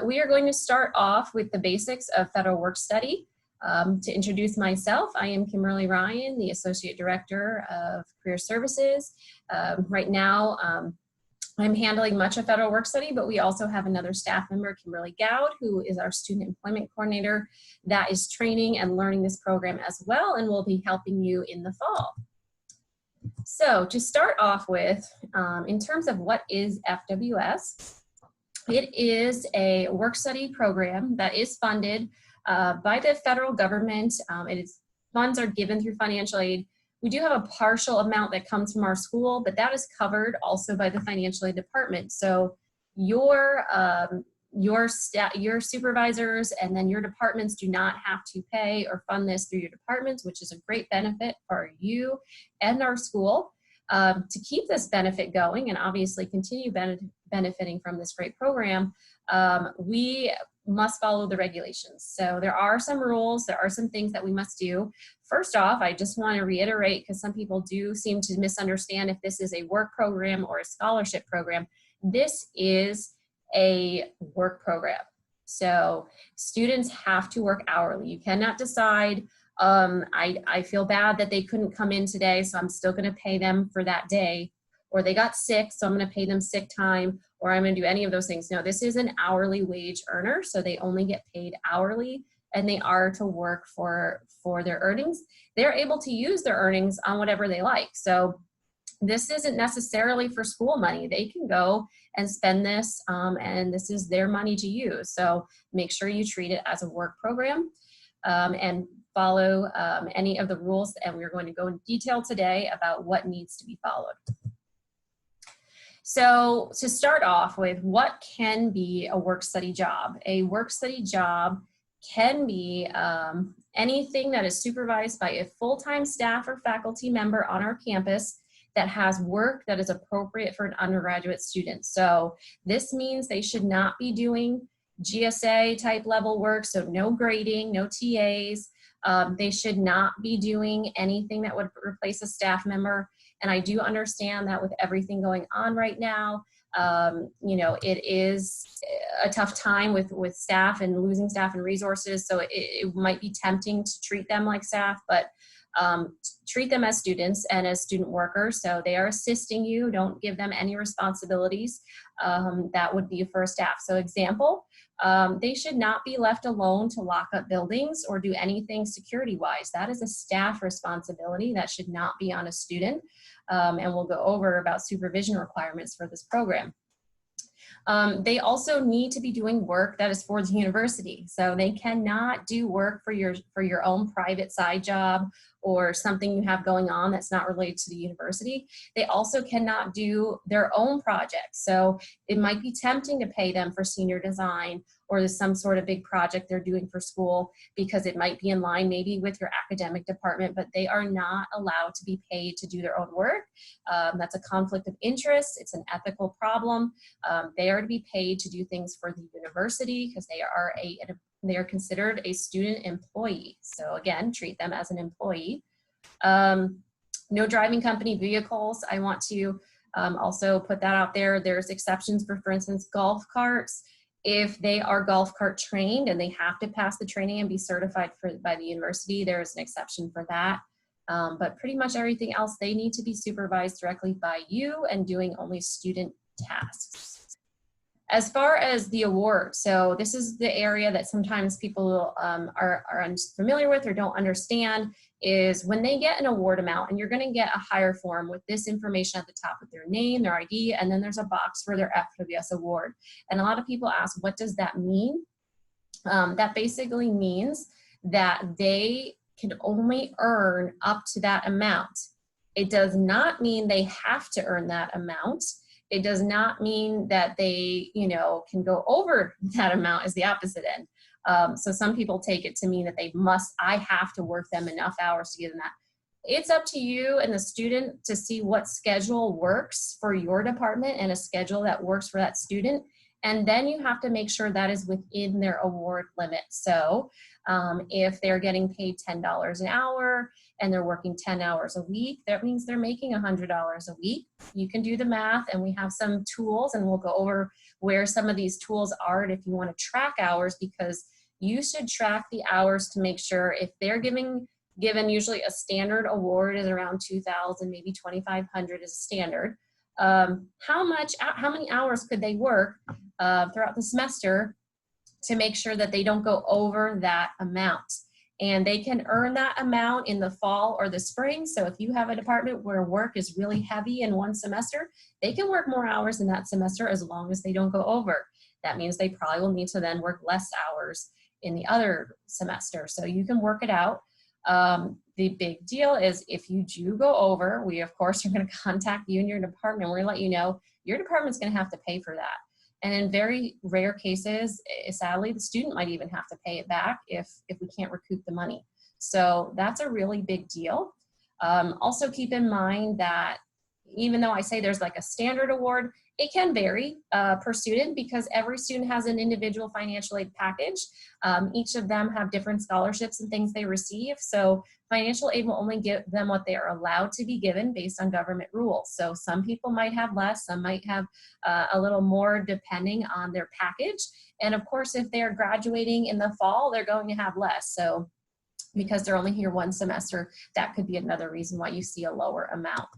We are going to start off with the basics of federal work study. To introduce myself, I am Kimberly Ryan, the Associate Director of Career Services. Right now, I'm handling much of federal work study, but we also have another staff member, Kimberly Gowd, who is our Student Employment Coordinator that is training and learning this program as well and will be helping you in the fall. So to start off with, in terms of what is FWS, it is a work study program that is funded by the federal government. Funds are given through financial aid. We do have a partial amount that comes from our school, but that is covered also by the financial aid department. So your supervisors and then your departments do not have to pay or fund this through your departments, which is a great benefit for you and our school. To keep this benefit going and obviously continue benefiting from this great program, we must follow the regulations. So there are some rules, there are some things that we must do. First off, I just want to reiterate, because some people do seem to misunderstand if this is a work program or a scholarship program. This is a work program. So students have to work hourly. You cannot decide, I feel bad that they couldn't come in today, so I'm still going to pay them for that day, or they got sick, so I'm going to pay them sick time, or I'm going to do any of those things. No, this is an hourly wage earner, so they only get paid hourly, and they are to work for their earnings. They're able to use their earnings on whatever they like. So this isn't necessarily for school money. They can go and spend this, and this is their money to use. So make sure you treat it as a work program and follow any of the rules, and we're going to go in detail today about what needs to be followed. So to start off with, what can be a work study job? A work study job can be anything that is supervised by a full-time staff or faculty member on our campus that has work that is appropriate for an undergraduate student. So this means they should not be doing GSA type level work, so no grading, no TAs. They should not be doing anything that would replace a staff member. And I do understand that with everything going on right now, you know, it is a tough time with staff and losing staff and resources. So it might be tempting to treat them like staff, but treat them as students and as student workers. So they are assisting you. Don't give them any responsibilities that would be for staff. So example, they should not be left alone to lock up buildings or do anything security-wise. That is a staff responsibility. That should not be on a student. And we'll go over about supervision requirements for this program. They also need to be doing work that is for the university. So they cannot do work for your own private side job or something you have going on that's not related to the university. They also cannot do their own projects. So it might be tempting to pay them for senior design or some sort of big project they're doing for school, because it might be in line maybe with your academic department, but they are not allowed to be paid to do their own work. That's a conflict of interest. It's an ethical problem. They are to be paid to do things for the university because they are considered a student employee. So again, treat them as an employee. No driving company vehicles. I want to also put that out there. There's exceptions for instance, golf carts. If they are golf cart trained and they have to pass the training and be certified by the university, there is an exception for that. But pretty much everything else, they need to be supervised directly by you and doing only student tasks. As far as the award, so this is the area that sometimes people are unfamiliar with or don't understand, is when they get an award amount, and you're going to get a hire form with this information at the top with their name, their ID, and then there's a box for their FWS award. And a lot of people ask, what does that mean? That basically means that they can only earn up to that amount. It does not mean they have to earn that amount. It does not mean that they, you know, can go over that amount, is the opposite end. So some people take it to mean that I have to work them enough hours to get in that. It's up to you and the student to see what schedule works for your department and a schedule that works for that student. And then you have to make sure that is within their award limit. So if they're getting paid $10 an hour and they're working 10 hours a week, that means they're making $100 a week. You can do the math, and we have some tools, and we'll go over where some of these tools are and if you want to track hours, because you should track the hours to make sure if they're given usually a standard award is around 2,000, maybe 2,500 is a standard. How many hours could they work throughout the semester to make sure that they don't go over that amount? And they can earn that amount in the fall or the spring. So if you have a department where work is really heavy in one semester, they can work more hours in that semester as long as they don't go over. That means they probably will need to then work less hours in the other semester. So you can work it out. The big deal is if you do go over, we of course are going to contact you and your department. We're going to let you know your department's going to have to pay for that. And in very rare cases, sadly, the student might even have to pay it back if we can't recoup the money. So that's a really big deal. Also keep in mind that even though I say there's like a standard award, it can vary per student because every student has an individual financial aid package. Each of them have different scholarships and things they receive. So financial aid will only give them what they are allowed to be given based on government rules. So some people might have less, some might have a little more depending on their package. And of course, if they're graduating in the fall, they're going to have less. So because they're only here one semester, that could be another reason why you see a lower amount.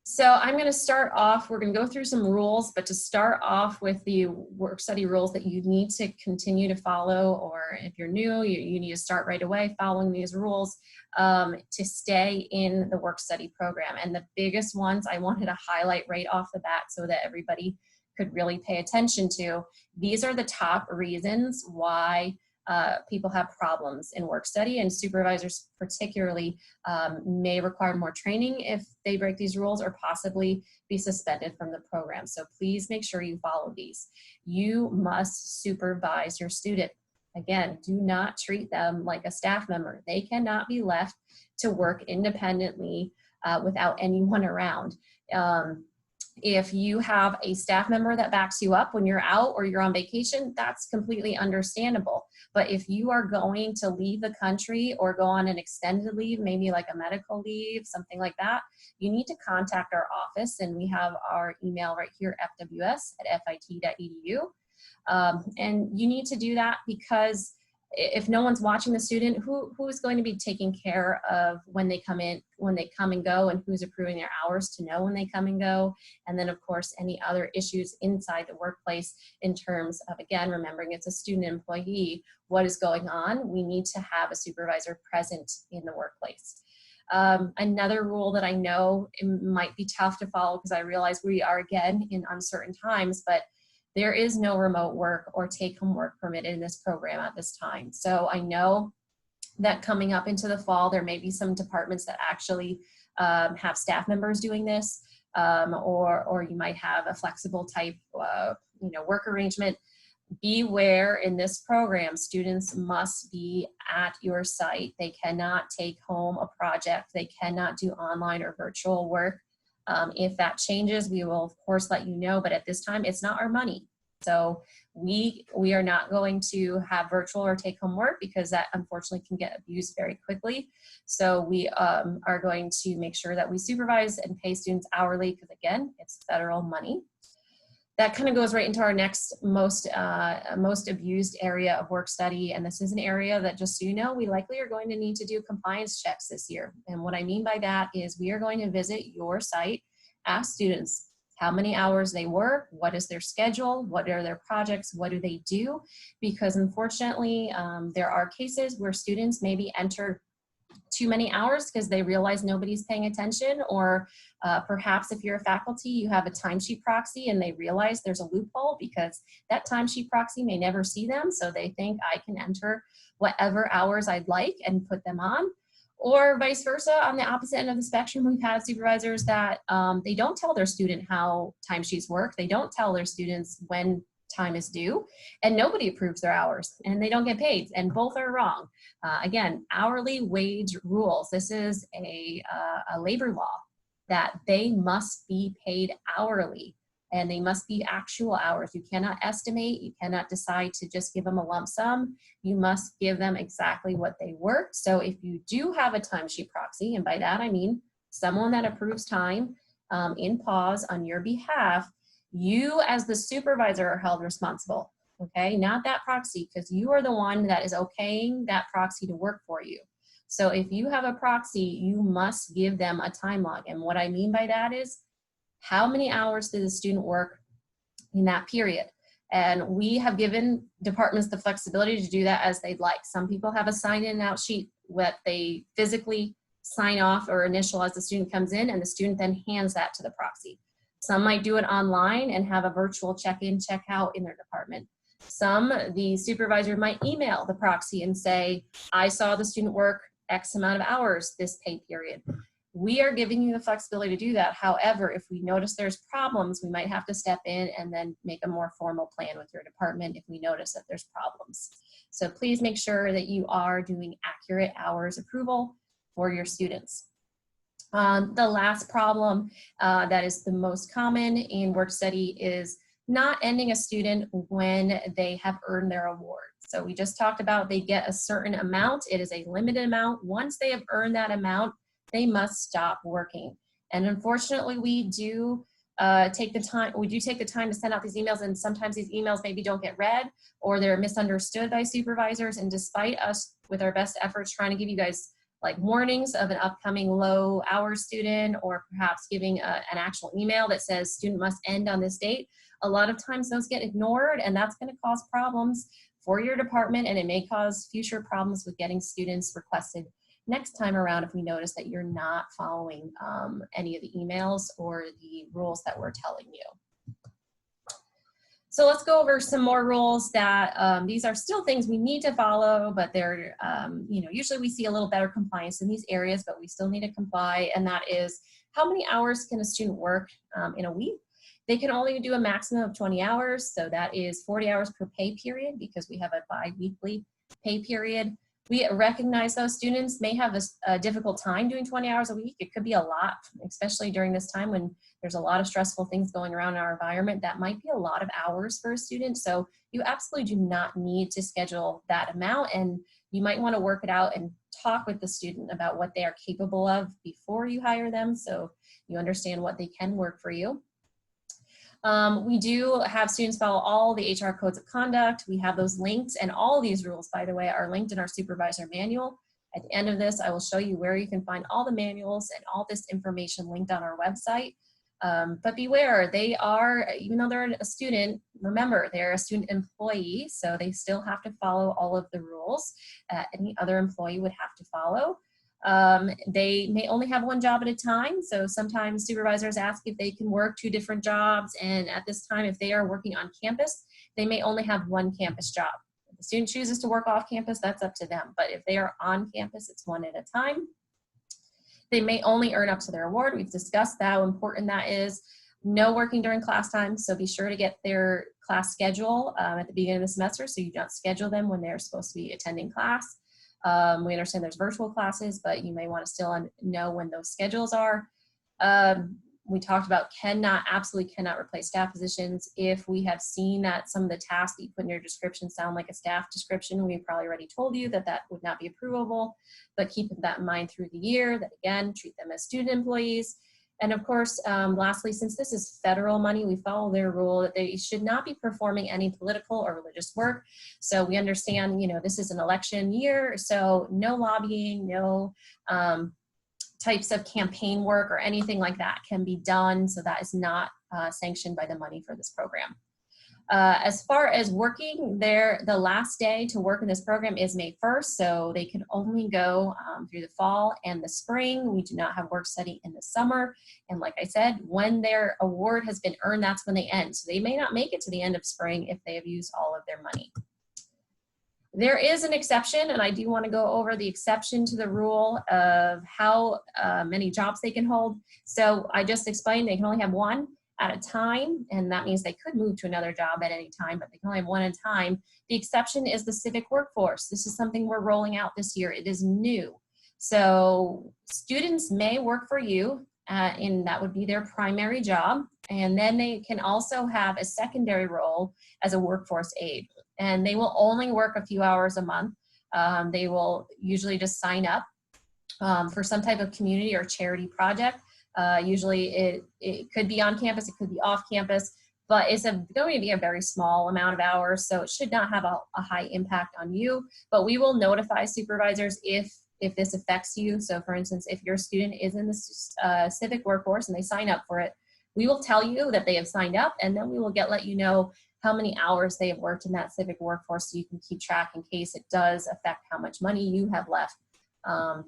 So I'm going to start off, we're going to go through some rules, but to start off with the work study rules that you need to continue to follow, or if you're new, you need to start right away following these rules to stay in the work study program. And the biggest ones I wanted to highlight right off the bat so that everybody could really pay attention to. These are the top reasons why people have problems in work study, and supervisors particularly may require more training if they break these rules or possibly be suspended from the program. So please make sure you follow these. You must supervise your student. Again, do not treat them like a staff member. They cannot be left to work independently without anyone around. If you have a staff member that backs you up when you're out or you're on vacation, that's completely understandable. But if you are going to leave the country or go on an extended leave, maybe like a medical leave, something like that, you need to contact our office, and we have our email right here, fws@fit.edu. And you need to do that because if no one's watching the student, who is going to be taking care of when they come in, when they come and go, and who's approving their hours to know when they come and go? And then of course, any other issues inside the workplace in terms of, again, remembering it's a student employee, what is going on? We need to have a supervisor present in the workplace. Another rule that I know it might be tough to follow because I realize we are again in uncertain times, but there is no remote work or take-home work permitted in this program at this time. So I know that coming up into the fall, there may be some departments that actually have staff members doing this, or you might have a flexible type work arrangement. Beware, in this program, students must be at your site. They cannot take home a project. They cannot do online or virtual work. If that changes, we will of course let you know, but at this time, it's not our money. So we are not going to have virtual or take home work because that unfortunately can get abused very quickly. So we are going to make sure that we supervise and pay students hourly because again, it's federal money. That kind of goes right into our next most abused area of work study. And this is an area that, just so you know, we likely are going to need to do compliance checks this year. And what I mean by that is we are going to visit your site, ask students how many hours they work, what is their schedule, what are their projects, what do they do? Because unfortunately, there are cases where students maybe enter too many hours because they realize nobody's paying attention, or perhaps if you're a faculty, you have a timesheet proxy and they realize there's a loophole because that timesheet proxy may never see them, so they think I can enter whatever hours I'd like and put them on. Or vice versa, on the opposite end of the spectrum, we've had supervisors that they don't tell their student how timesheets work, they don't tell their students when time is due, and nobody approves their hours and they don't get paid, and both are wrong. Again, hourly wage rules. This is a labor law that they must be paid hourly. and they must be actual hours. You cannot estimate, you cannot decide to just give them a lump sum. You must give them exactly what they worked. So if you do have a timesheet proxy, and by that I mean someone that approves time in pause on your behalf, you as the supervisor are held responsible, okay? Not that proxy, because you are the one that is okaying that proxy to work for you. So if you have a proxy, you must give them a time log. And what I mean by that is, how many hours did the student work in that period? And we have given departments the flexibility to do that as they'd like. Some people have a sign in and out sheet that they physically sign off or initial as the student comes in, and the student then hands that to the proxy. Some might do it online and have a virtual check-in, check-out in their department. Some, the supervisor might email the proxy and say, I saw the student work X amount of hours this pay period. We are giving you the flexibility to do that. However, if we notice there's problems, we might have to step in and then make a more formal plan with your department if we notice that there's problems. So please make sure that you are doing accurate hours approval for your students. The last problem that is the most common in work study is not ending a student when they have earned their award. So we just talked about they get a certain amount. It is a limited amount. Once they have earned that amount, they must stop working. And unfortunately, we do take the time to send out these emails, and sometimes these emails maybe don't get read or they're misunderstood by supervisors. And despite us, with our best efforts, trying to give you guys like warnings of an upcoming low hours student, or perhaps giving an actual email that says student must end on this date, a lot of times those get ignored, and that's going to cause problems for your department, and it may cause future problems with getting students requested next time around if we notice that you're not following any of the emails or the rules that we're telling you. So let's go over some more rules that these are still things we need to follow, but they're, usually we see a little better compliance in these areas, but we still need to comply. And that is, how many hours can a student work in a week? They can only do a maximum of 20 hours. So that is 40 hours per pay period, because we have a bi-weekly pay period. We recognize those students may have a difficult time doing 20 hours a week. It could be a lot, especially during this time when there's a lot of stressful things going around in our environment. That might be a lot of hours for a student. So you absolutely do not need to schedule that amount, and you might want to work it out and talk with the student about what they are capable of before you hire them, so you understand what they can work for you. We do have students follow all the HR codes of conduct. We have those linked, and all these rules, by the way, are linked in our supervisor manual. At the end of this, I will show you where you can find all the manuals and all this information linked on our website. But beware, they are, even though they're a student, remember, they're a student employee, so they still have to follow all of the rules any other employee would have to follow. They may only have one job at a time, so sometimes supervisors ask if they can work 2 different jobs, and at this time, if they are working on campus, they may only have 1 campus job. If the student chooses to work off campus, that's up to them, but if they are on campus, it's 1 at a time. They may only earn up to their award. We've discussed how important that is. No working during class time, so be sure to get their class schedule at the beginning of the semester, so you don't schedule them when they're supposed to be attending class. We understand there's virtual classes, but you may want to still know when those schedules are. We talked about absolutely cannot replace staff positions. If we have seen that some of the tasks that you put in your description sound like a staff description, we've probably already told you that that would not be approvable, but keep that in mind through the year, that again, treat them as student employees. And of course, lastly, since this is federal money, we follow their rule that they should not be performing any political or religious work. So we understand, this is an election year, so no lobbying, no types of campaign work or anything like that can be done. So that is not sanctioned by the money for this program. As far as working there, the last day to work in this program is May 1st, so they can only go through the fall and the spring. We do not have work study in the summer, and like I said, when their award has been earned, that's when they end. So they may not make it to the end of spring if they have used all of their money. There is an exception, and I do want to go over the exception to the rule of how many jobs they can hold. So I just explained they can only have 1 at a time, and that means they could move to another job at any time, but they can only have 1 at a time. The exception is the civic workforce. This is something we're rolling out this year. It is new. So students may work for you, and that would be their primary job, And then they can also have a secondary role as a workforce aide. And they will only work a few hours a month. They will usually just sign up for some type of community or charity project. Usually it could be on campus, it could be off campus, but it's going to be a very small amount of hours, so it should not have a high impact on you. But we will notify supervisors if this affects you. So for instance, if your student is in the civic workforce and they sign up for it, we will tell you that they have signed up, and then we will let you know how many hours they have worked in that civic workforce, so you can keep track in case it does affect how much money you have left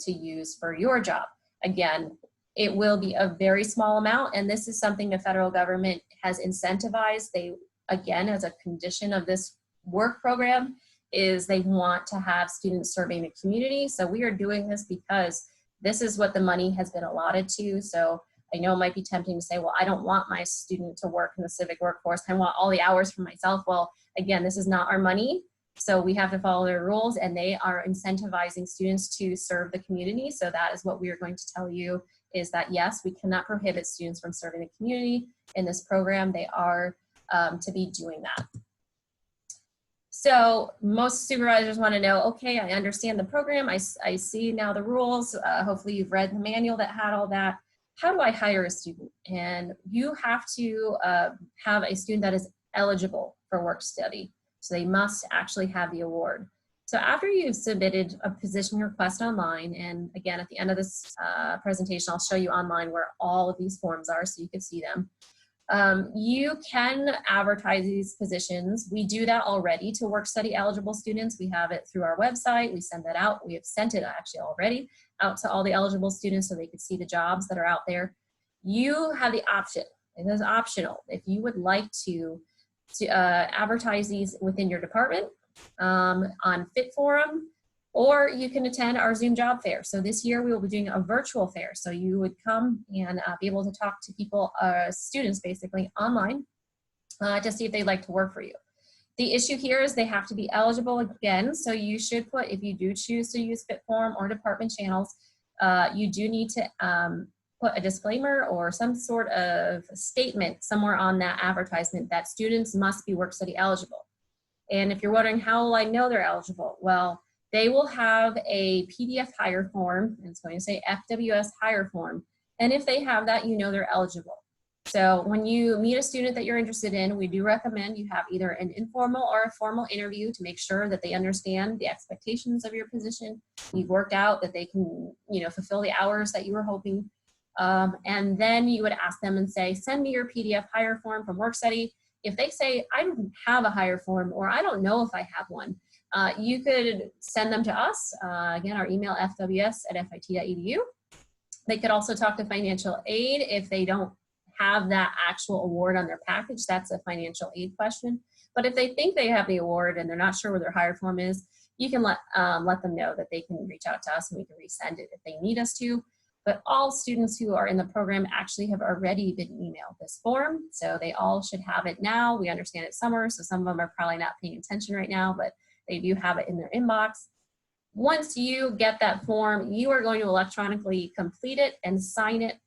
to use for your job. Again, it will be a very small amount, and this is something the federal government has incentivized. They, again, as a condition of this work program, is they want to have students serving the community. So we are doing this because this is what the money has been allotted to. So I know it might be tempting to say, well, I don't want my student to work in the civic workforce. I want all the hours for myself. Well, again, this is not our money. So we have to follow their rules, and they are incentivizing students to serve the community. So that is what we are going to tell you, is that yes, we cannot prohibit students from serving the community in this program. They are to be doing that. So most supervisors want to know, okay, I understand the program. I see now the rules. Hopefully you've read the manual that had all that. How do I hire a student? And you have to have a student that is eligible for work study. So they must actually have the award. So after you've submitted a position request online, and again, at the end of this presentation, I'll show you online where all of these forms are so you can see them. You can advertise these positions. We do that already to work study eligible students. We have it through our website. We send that out. We have sent it actually already out to all the eligible students so they could see the jobs that are out there. You have the option, it is optional, if you would like to advertise these within your department on Fit Forum, or you can attend our Zoom job fair. So this year we will be doing a virtual fair. So you would come and be able to talk to people, students basically online, to see if they'd like to work for you. The issue here is they have to be eligible again. So you should put, if you do choose to use Fit Forum or department channels, you do need to put a disclaimer or some sort of statement somewhere on that advertisement that students must be work study eligible. And if you're wondering, how will I know they're eligible? Well, they will have a PDF hire form, and it's going to say FWS hire form. And if they have that, you know they're eligible. So when you meet a student that you're interested in, we do recommend you have either an informal or a formal interview to make sure that they understand the expectations of your position. You've worked out that they can, fulfill the hours that you were hoping. And then you would ask them and say, send me your PDF hire form from WorkStudy. If they say, I don't have a hire form, or I don't know if I have one, you could send them to us. Again, our email, fws@fit.edu. They could also talk to financial aid if they don't have that actual award on their package. That's a financial aid question. But if they think they have the award and they're not sure where their hire form is, you can let them know that they can reach out to us and we can resend it if they need us to. But all students who are in the program actually have already been emailed this form, so they all should have it now. We understand it's summer, so some of them are probably not paying attention right now, but they do have it in their inbox. Once you get that form, you are going to electronically complete it and sign it,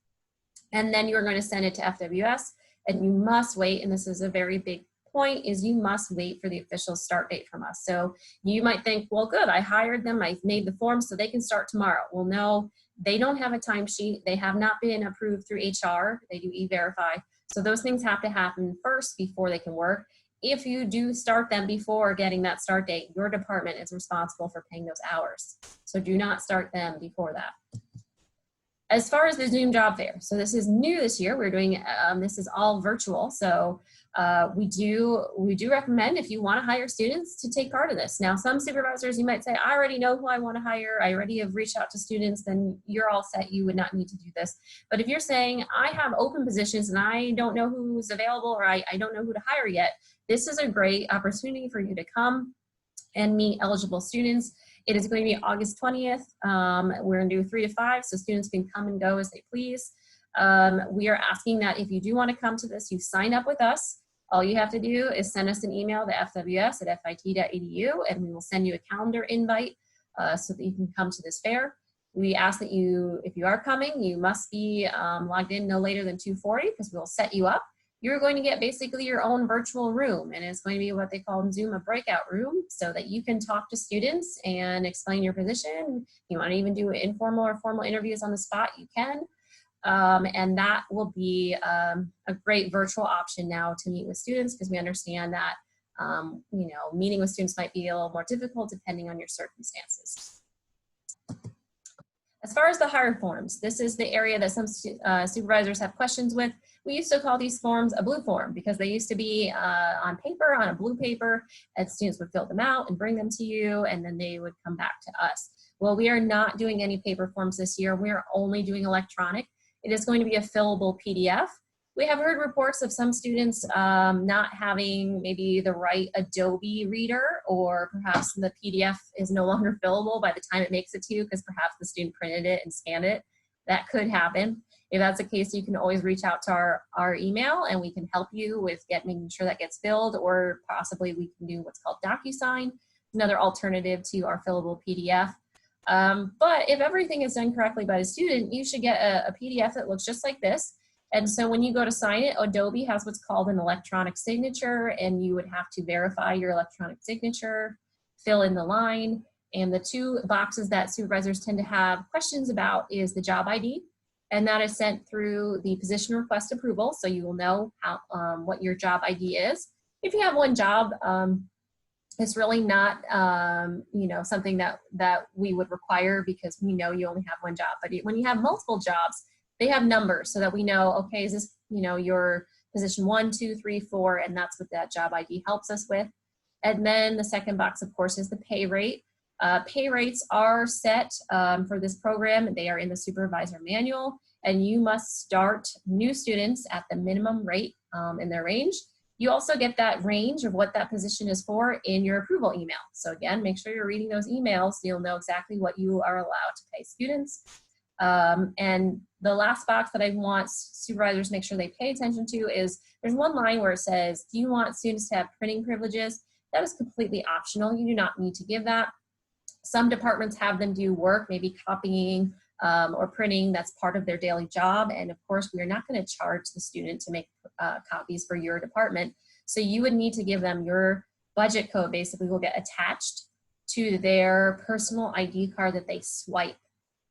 and then you're going to send it to FWS, and you must wait, and this is a very big point, is you must wait for the official start date from us. So you might think, well, good, I hired them, I made the form so they can start tomorrow. Well, no, they don't have a timesheet. They have not been approved through HR. They do e-verify. So those things have to happen first before they can work. If you do start them before getting that start date, your department is responsible for paying those hours. So do not start them before that. As far as the Zoom job fair, so this is new this year. We're doing, this is all virtual. So we do recommend, if you want to hire students, to take part of this. Now, some supervisors, you might say, I already know who I want to hire. I already have reached out to students, then you're all set. You would not need to do this. But if you're saying, I have open positions and I don't know who's available, or I don't know who to hire yet, this is a great opportunity for you to come and meet eligible students. It is going to be August 20th. We're going to do 3 to 5, so students can come and go as they please. We are asking that if you do want to come to this, you sign up with us. All you have to do is send us an email to fws@fit.edu, and we will send you a calendar invite so that you can come to this fair. We ask that you, if you are coming, you must be logged in no later than 2:40, because we'll set you up. you're going to get basically your own virtual room, and it's going to be what they call in Zoom a breakout room, so that you can talk to students and explain your position. You want to even do informal or formal interviews on the spot, you can. And that will be a great virtual option now to meet with students, because we understand that you know, meeting with students might be a little more difficult depending on your circumstances. As far as the hire forms, this is the area that some supervisors have questions with. We used to call these forms a blue form, because they used to be on paper, on a blue paper, and students would fill them out and bring them to you, and then they would come back to us. Well, we are not doing any paper forms this year. We are only doing electronic. It is going to be a fillable PDF. We have heard reports of some students not having maybe the right Adobe reader, or perhaps the PDF is no longer fillable by the time it makes it to you, because perhaps the student printed it and scanned it. That could happen. If that's the case, you can always reach out to our email, and we can help you with making sure that gets filled, or possibly we can do what's called DocuSign, another alternative to our fillable PDF. But if everything is done correctly by the student, you should get a PDF that looks just like this. And so when you go to sign it, Adobe has what's called an electronic signature, and you would have to verify your electronic signature, fill in the line, and the two boxes that supervisors tend to have questions about is the job ID, and that is sent through the position request approval, so you will know how, what your job ID is. If you have one job, it's really not you know, something that we would require, because we know you only have one job. But when you have multiple jobs, they have numbers, so that we know, okay, is this, you know, your position 1, 2, 3, 4, and that's what that job ID helps us with. And then the second box, of course, is the pay rate. Pay rates are set for this program. They are in the supervisor manual, and you must start new students at the minimum rate in their range. You also get that range of what that position is for in your approval email. So again, make sure you're reading those emails so you'll know exactly what you are allowed to pay students. And the last box that I want supervisors to make sure they pay attention to is there's one line where it says, do you want students to have printing privileges? That is completely optional. You do not need to give that. Some departments have them do work, maybe copying or printing. That's part of their daily job. And of course, we are not going to charge the student to make copies for your department. So you would need to give them your budget code, basically will get attached to their personal ID card that they swipe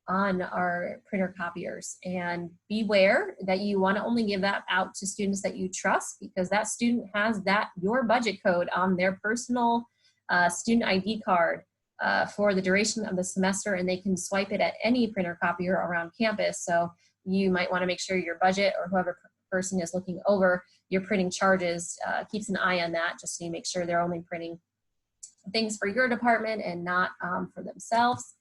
on our printer copiers. And beware that you want to only give that out to students that you trust, because that student has your budget code on their personal student ID card for the duration of the semester, and they can swipe it at any printer copier around campus. So you might want to make sure your budget, or whoever person is looking over your printing charges, keeps an eye on that, just so you make sure they're only printing things for your department and not for themselves.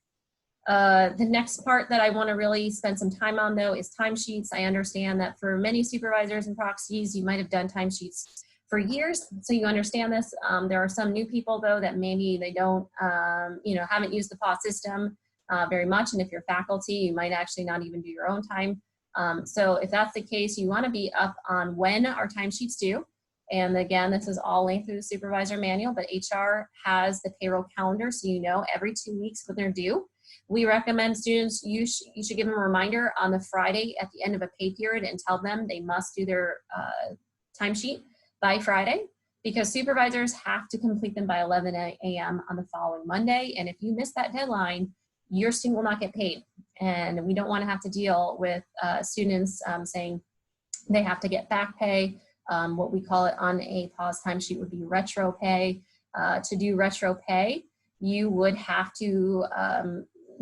The next part that I want to really spend some time on, though, is timesheets. I understand that for many supervisors and proxies, you might have done timesheets for years, so you understand this. There are some new people, though, that maybe they don't, you know, haven't used the PAW system very much, and if you're faculty, you might actually not even do your own time. So if that's the case, you want to be up on when our timesheets due. And again, this is all linked through the supervisor manual, but HR has the payroll calendar, so you know every 2 weeks when they're due. We recommend students, you should give them a reminder on the Friday at the end of a pay period and tell them they must do their timesheet by Friday, because supervisors have to complete them by 11 a.m. on the following Monday. And if you miss that deadline, your student will not get paid. And we don't want to have to deal with students saying they have to get back pay. What we call it on a pause timesheet would be retro pay. To do retro pay, you would have to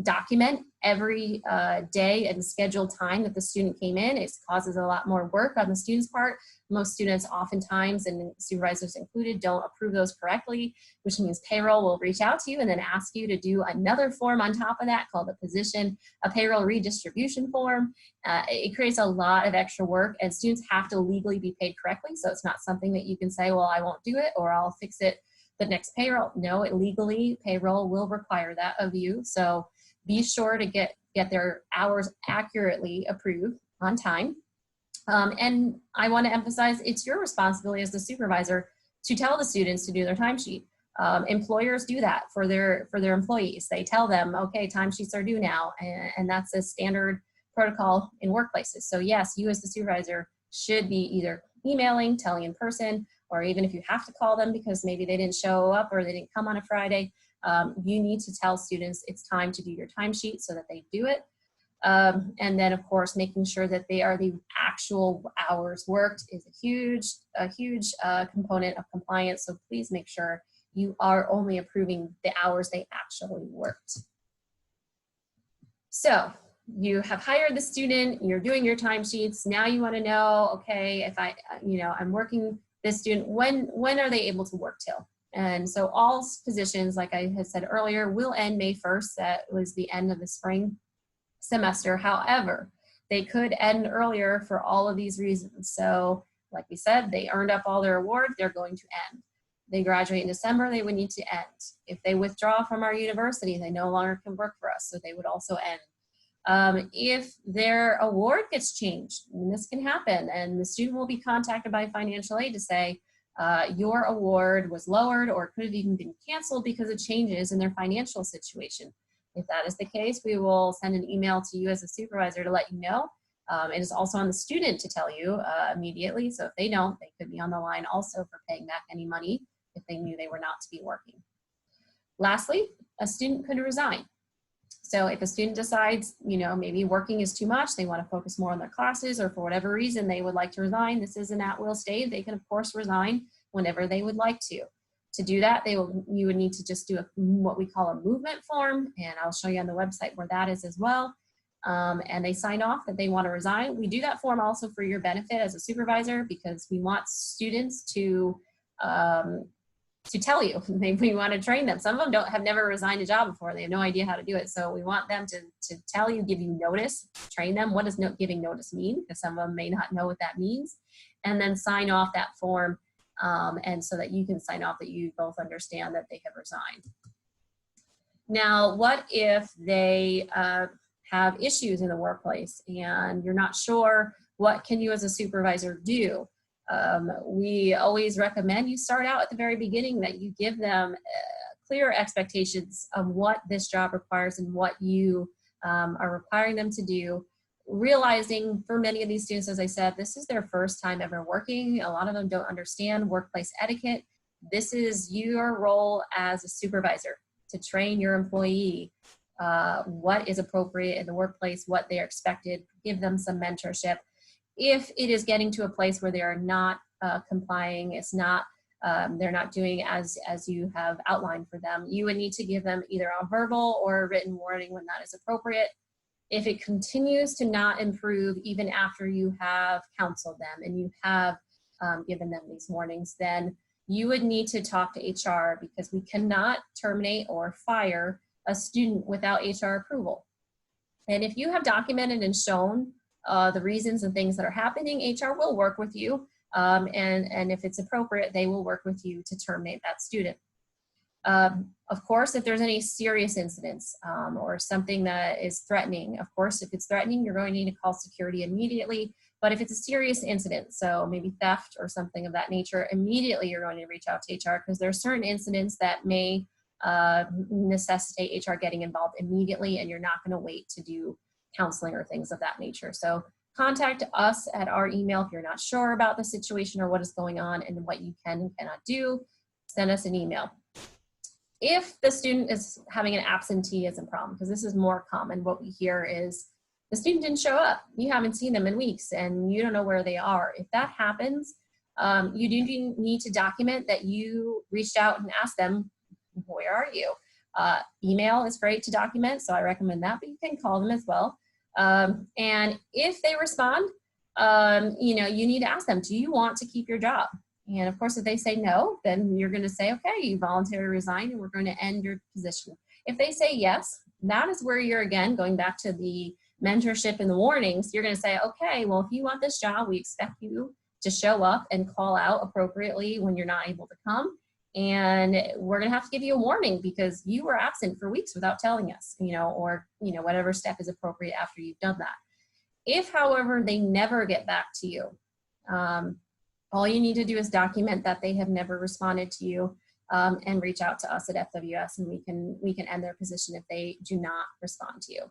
document every day and scheduled time that the student came in. It causes a lot more work on the student's part. Most students oftentimes, and supervisors included, don't approve those correctly, which means payroll will reach out to you and then ask you to do another form on top of that called a payroll redistribution form. It creates a lot of extra work, and students have to legally be paid correctly. So it's not something that you can say, well, I won't do it, or I'll fix it the next payroll. No, legally, payroll will require that of you. So be sure to get their hours accurately approved on time. And I want to emphasize, it's your responsibility as the supervisor to tell the students to do their timesheet. Employers do that for their employees. They tell them, okay, timesheets are due now, and that's a standard protocol in workplaces. So yes, you as the supervisor should be either emailing, telling in person, or even if you have to call them because maybe they didn't show up or they didn't come on a Friday, you need to tell students it's time to do your timesheet so that they do it. And then of course, making sure that they are the actual hours worked is a huge component of compliance. So please make sure you are only approving the hours they actually worked. So you have hired the student, you're doing your timesheets. Now you want to know, okay, if I'm working this student, when are they able to work till? And so all positions, like I had said earlier, will end May 1st. That was the end of the spring semester. However, they could end earlier for all of these reasons. So like we said, they earned up all their awards, they're going to end. They graduate in December, they would need to end. If they withdraw from our university, they no longer can work for us, so they would also end. If their award gets changed, and this can happen, and the student will be contacted by financial aid to say, your award was lowered or could have even been canceled because of changes in their financial situation. If that is the case, we will send an email to you as a supervisor to let you know. It is also on the student to tell you immediately. So if they don't, they could be on the line also for paying back any money if they knew they were not to be working. Lastly, a student could resign. So if a student decides, maybe working is too much, they want to focus more on their classes, or for whatever reason they would like to resign, this is an at-will state, they can of course resign whenever they would like to. To do that, you would need to just do what we call a movement form, and I'll show you on the website where that is as well. And they sign off that they want to resign. We do that form also for your benefit as a supervisor, because we want students to tell you. We want to train them. Some of them have never resigned a job before. They have no idea how to do it. So we want them to tell you, give you notice, train them. What does giving notice mean? Because some of them may not know what that means. And then sign off that form. And so that you can sign off that you both understand that they have resigned. Now, what if they have issues in the workplace and you're not sure what can you as a supervisor do? We always recommend you start out at the very beginning, that you give them clear expectations of what this job requires and what you are requiring them to do. Realizing for many of these students, as I said, this is their first time ever working. A lot of them don't understand workplace etiquette. This is your role as a supervisor, to train your employee what is appropriate in the workplace, what they are expected, give them some mentorship. If it is getting to a place where they are not complying, it's not, they're not doing as you have outlined for them, you would need to give them either a verbal or a written warning when that is appropriate. If it continues to not improve even after you have counseled them and you have given them these warnings, then you would need to talk to HR, because we cannot terminate or fire a student without HR approval. And if you have documented and shown the reasons and things that are happening, HR will work with you, and if it's appropriate, they will work with you to terminate that student. Of course, if there's any serious incidents or something that is threatening, of course, if it's threatening, you're going to need to call security immediately. But if it's a serious incident, so maybe theft or something of that nature, immediately you're going to reach out to HR, because there are certain incidents that may necessitate HR getting involved immediately, and you're not going to wait to do counseling or things of that nature. So contact us at our email if you're not sure about the situation or what is going on and what you can and cannot do. Send us an email. If the student is having an absenteeism problem, because this is more common, what we hear is the student didn't show up, you haven't seen them in weeks, and you don't know where they are. If that happens, you do need to document that you reached out and asked them, where are you? Email is great to document, so I recommend that, but you can call them as well. And if they respond, you need to ask them, do you want to keep your job? And of course, if they say no, then you're going to say, okay, you voluntarily resigned and we're going to end your position. If they say yes, that is where you're, again, going back to the mentorship and the warnings. You're going to say, okay, well, if you want this job, we expect you to show up and call out appropriately when you're not able to come. And we're going to have to give you a warning because you were absent for weeks without telling us, or whatever step is appropriate after you've done that. If, however, they never get back to you, all you need to do is document that they have never responded to you, and reach out to us at FWS, and we can end their position if they do not respond to you.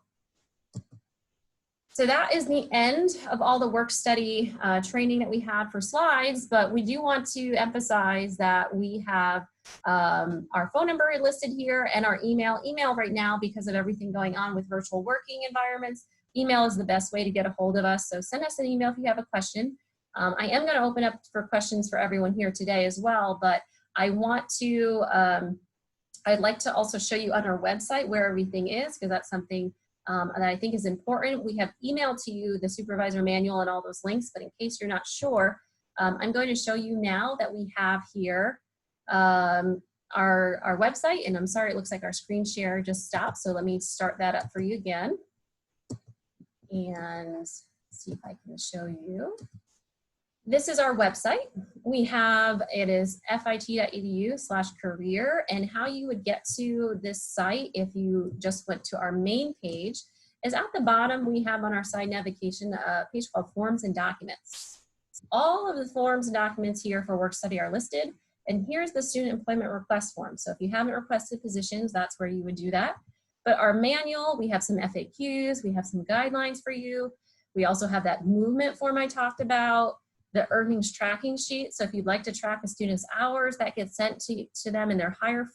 So that is the end of all the work study training that we had for slides, but we do want to emphasize that we have our phone number listed here and our email. Email right now, because of everything going on with virtual working environments, email is the best way to get a hold of us. So send us an email if you have a question. I am going to open up for questions for everyone here today as well, but I want to, I'd like to also show you on our website where everything is, because that's something that I think is important. We have emailed to you the supervisor manual and all those links, but in case you're not sure, I'm going to show you now that we have here our website, and I'm sorry, it looks like our screen share just stopped, so let me start that up for you again and see if I can show you. This is our website. We have, it is fit.edu/career, and how you would get to this site if you just went to our main page is at the bottom. We have on our side navigation a page called Forms and Documents. All of the forms and documents here for work study are listed, and here's the student employment request form. So if you haven't requested positions, that's where you would do that. But our manual, we have some FAQs, we have some guidelines for you. We also have that movement form I talked about, the earnings tracking sheet. So if you'd like to track a student's hours, that gets sent to them in their hire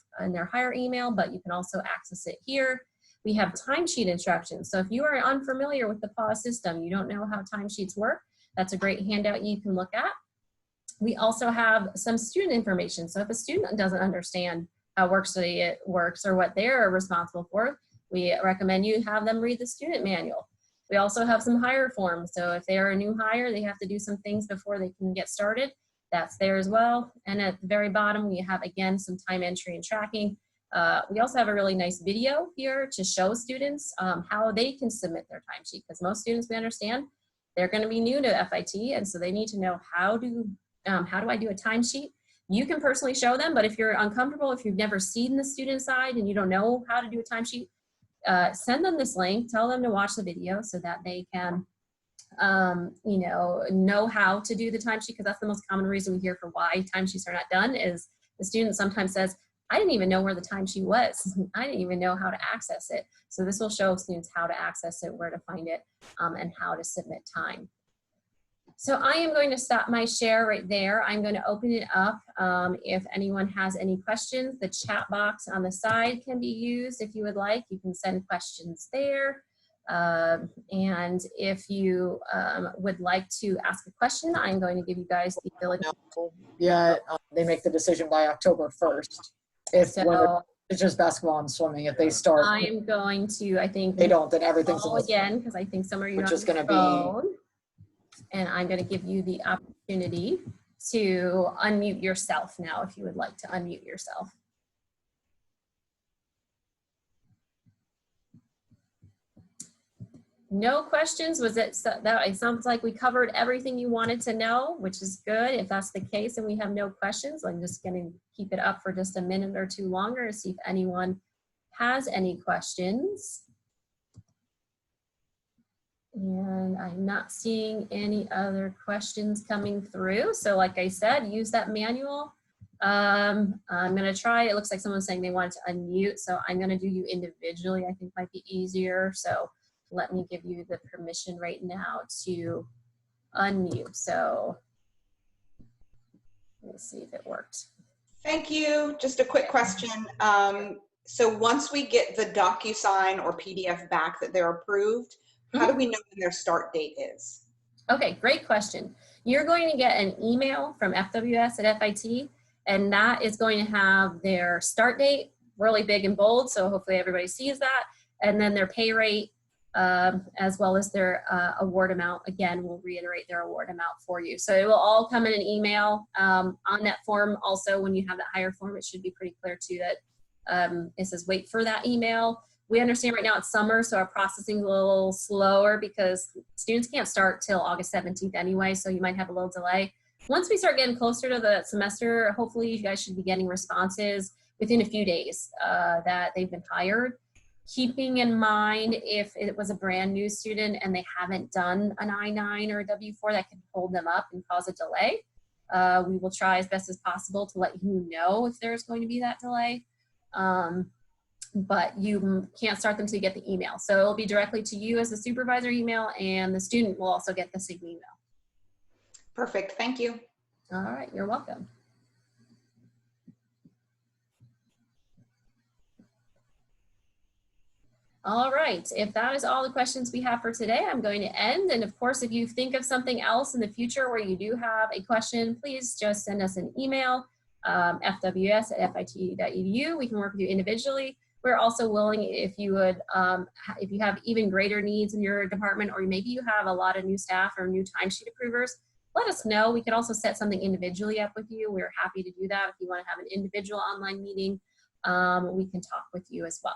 email, but you can also access it here. We have timesheet instructions. So if you are unfamiliar with the PAWS system, you don't know how timesheets work, that's a great handout you can look at. We also have some student information. So if a student doesn't understand how work study works or what they're responsible for, we recommend you have them read the student manual. We also have some hire forms. So if they are a new hire, they have to do some things before they can get started. That's there as well. And at the very bottom, we have, again, some time entry and tracking. We also have a really nice video here to show students how they can submit their timesheet, because most students, we understand, they're going to be new to FIT, and so they need to know how do I do a timesheet. You can personally show them, but if you're uncomfortable, if you've never seen the student side and you don't know how to do a timesheet, send them this link, tell them to watch the video so that they can, know how to do the timesheet, because that's the most common reason we hear for why timesheets are not done is the student sometimes says, I didn't even know where the timesheet was. I didn't even know how to access it. So this will show students how to access it, where to find it, and how to submit time. So I am going to stop my share right there. I'm going to open it up. If anyone has any questions, the chat box on the side can be used if you would like. You can send questions there. And if you would like to ask a question, I'm going to give you guys the ability. Yeah, they make the decision by October 1st. It's just basketball and swimming. If they start, I'm going to, I think they don't, then everything's in the again, because I think some of you which is going to be. And I'm going to give you the opportunity to unmute yourself now if you would like to unmute yourself. No questions? Was it that? It sounds like we covered everything you wanted to know, which is good. If that's the case and we have no questions, I'm just going to keep it up for just a minute or two longer to see if anyone has any questions. And I'm not seeing any other questions coming through. So like I said, use that manual. I'm going to try. It looks like someone's saying they wanted to unmute. So I'm going to do you individually. I think might be easier. So let me give you the permission right now to unmute. So let's see if it worked. Thank you. Just a quick question. So once we get the DocuSign or PDF back that they're approved, how do we know when their start date is? Okay, great question. You're going to get an email from FWS at FIT, and that is going to have their start date really big and bold, so hopefully everybody sees that, and then their pay rate, as well as their award amount. Again, we'll reiterate their award amount for you. So it will all come in an email. On that form, also, when you have that hire form, it should be pretty clear too that it says wait for that email. We understand right now it's summer, so our processing is a little slower because students can't start till August 17th anyway, so you might have a little delay. Once we start getting closer to the semester, hopefully you guys should be getting responses within a few days that they've been hired. Keeping in mind, if it was a brand new student and they haven't done an I-9 or a W-4, that can hold them up and cause a delay. We will try as best as possible to let you know if there's going to be that delay. but you can't start them until you get the email. So it'll be directly to you as the supervisor email, and the student will also get the same email. Perfect. Thank you. All right, you're welcome. All right, if that is all the questions we have for today, I'm going to end. And of course, if you think of something else in the future where you do have a question, please just send us an email, fws@fit.edu. We can work with you individually. We're also willing, if you would, if you have even greater needs in your department, or maybe you have a lot of new staff or new timesheet approvers, let us know. We could also set something individually up with you. We're happy to do that. If you want to have an individual online meeting, we can talk with you as well.